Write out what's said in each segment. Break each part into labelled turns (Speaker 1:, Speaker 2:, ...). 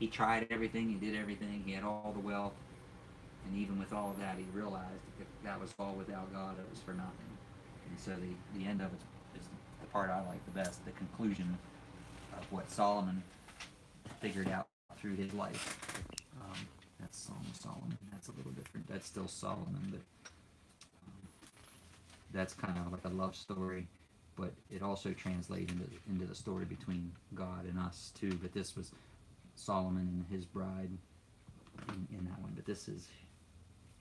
Speaker 1: he tried everything, he did everything, he had all the wealth, and even with all of that, he realized that that was all without God, it was for nothing. And so the end of it is the part I like the best, the conclusion of what Solomon figured out through his life. That's Song of Solomon. That's a little different. That's still Solomon, but that's kind of like a love story, but it also translates into the story between God and us too. But this was Solomon and his bride in that one. But this is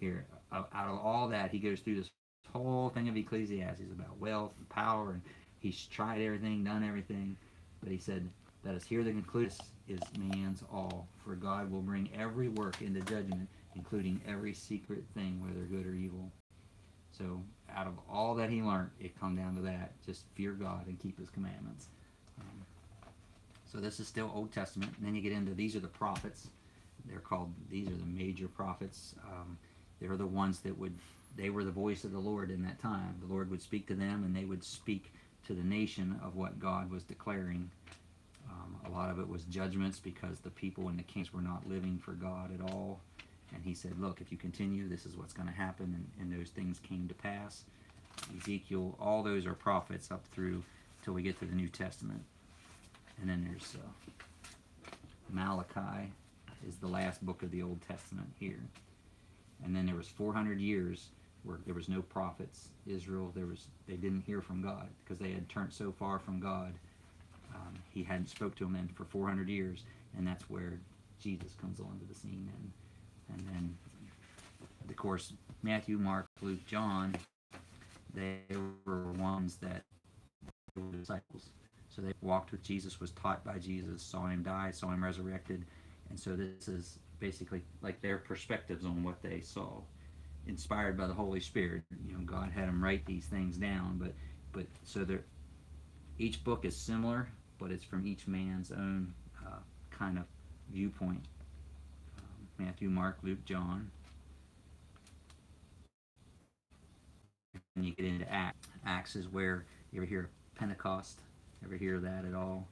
Speaker 1: here. Out of all that, he goes through this whole thing of Ecclesiastes about wealth and power, and he's tried everything, done everything. But he said, let us hear the conclusion is man's all. For God will bring every work into judgment, including every secret thing, whether good or evil. So out of all that he learned, it come down to that. Just fear God and keep his commandments. So this is still Old Testament. And then you get into, these are the prophets. They're called, these are the major prophets. They're the ones that they were the voice of the Lord in that time. The Lord would speak to them, and they would speak to the nation of what God was declaring. A lot of it was judgments because the people and the kings were not living for God at all. And he said, look, if you continue, this is what's going to happen. And those things came to pass. Ezekiel, all those are prophets up through till we get to the New Testament. And then there's Malachi is the last book of the Old Testament here. And then there was 400 years where there was no prophets. Israel, they didn't hear from God because they had turned so far from God. He hadn't spoke to them then for 400 years, and that's where Jesus comes onto the scene. And then, of course, Matthew, Mark, Luke, John, they were ones that were disciples. So they walked with Jesus, was taught by Jesus, saw him die, saw him resurrected. And so this is basically like their perspectives on what they saw, inspired by the Holy Spirit. You know, God had them write these things down, but so each book is similar, but it's from each man's own kind of viewpoint. Matthew, Mark, Luke, John. And you get into Acts. Acts is where you ever hear Pentecost? Ever hear that at all?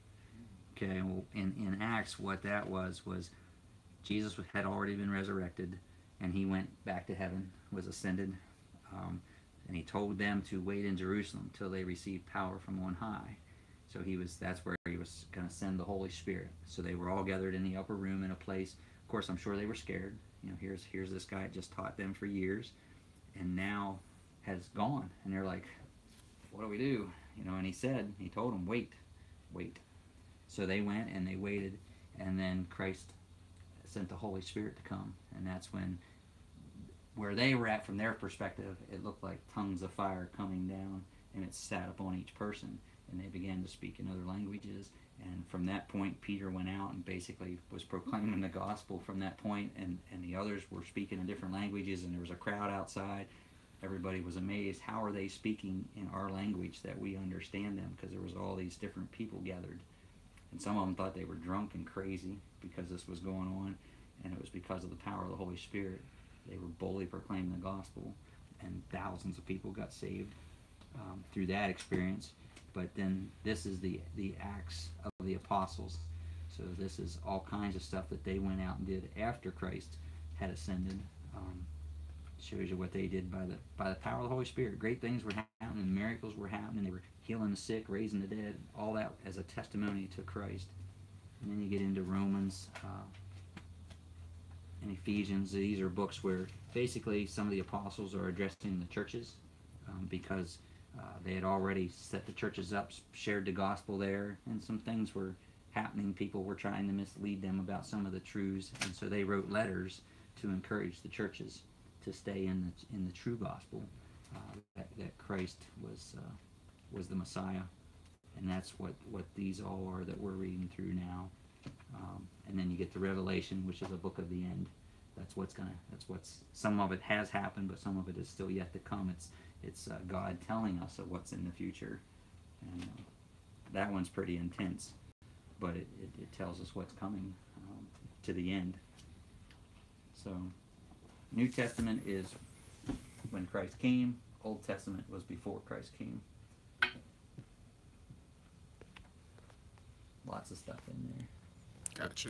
Speaker 1: Okay, well, in Acts, what that was Jesus had already been resurrected, and he went back to heaven, was ascended, and he told them to wait in Jerusalem till they received power from on high. So that's where he was going to send the Holy Spirit. So they were all gathered in the upper room in a place. Of course, I'm sure they were scared. You know, here's this guy that just taught them for years, and now has gone. And they're like, what do we do? You know, and he told them, wait. So they went and they waited, and then Christ sent the Holy Spirit to come. And that's when, where they were at from their perspective, it looked like tongues of fire coming down, and it sat upon each person. And they began to speak in other languages. And from that point, Peter went out and basically was proclaiming the gospel from that point, and the others were speaking in different languages, and there was a crowd outside. Everybody was amazed. How are they speaking in our language that we understand them? Because there was all these different people gathered. And some of them thought they were drunk and crazy because this was going on, and it was because of the power of the Holy Spirit. They were boldly proclaiming the gospel, and thousands of people got saved through that experience. But then this is the Acts of the Apostles. So this is all kinds of stuff that they went out and did after Christ had ascended. Shows you what they did by the power of the Holy Spirit. Great things were happening, miracles were happening. They were healing the sick, raising the dead, all that as a testimony to Christ. And then you get into Romans and Ephesians. These are books where basically some of the apostles are addressing the churches because they had already set the churches up, shared the gospel there, and some things were happening. People were trying to mislead them about some of the truths, and so they wrote letters to encourage the churches to stay in the true gospel, that Christ was the Messiah, and that's what these all are that we're reading through now. And then you get to Revelation, which is a book of the end. That's what's some of it has happened, but some of it is still yet to come. It's God telling us of what's in the future, and that one's pretty intense, but it tells us what's coming to the end. So New Testament is when Christ came. Old Testament was before Christ came. Lots of stuff in there.
Speaker 2: Gotcha.